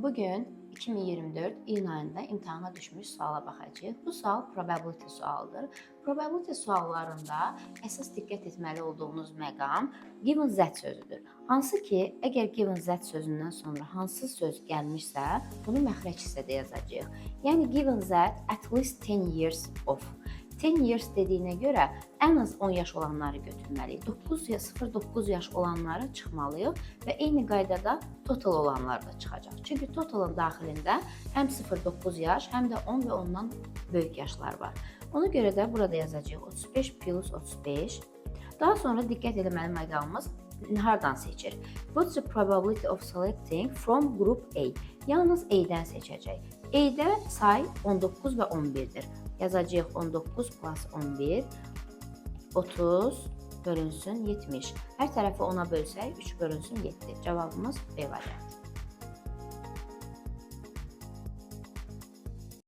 Bugün 2024 iyun ayında imtahana düşmüş suala baxacağıq. Bu sual probability sualıdır. Probability suallarında əsas diqqət etməli olduğunuz məqam given that sözüdür. Hansı ki, əgər given that sözündən sonra hansı söz gəlmişsə, bunu məxrəc hissədə yazacağıq. Yəni given that at least 10 years of. 10 years dediyinə görə ən az 10 yaş olanları götürməliyik. 0-9 yaş olanları çıxmalıyıq və eyni qaydada total olanlar da çıxacaq. Çünki totalın daxilində həm 0-9 yaş, həm də 10 və ondan böyük yaşlar var. Ona görə də burada yazacağıq 35 plus 35. Daha sonra diqqət etməli məqamımız hardan seçir? What's the probability of selecting from group A? Yalnız A-dən seçəcək. A-də say 19 və 11-dir. Yazacağıq 19 plus 11, 30 bölünsün 70. Hər tərəfi 10-a bölsək 3 bölünsün 7. Cavabımız B variantı.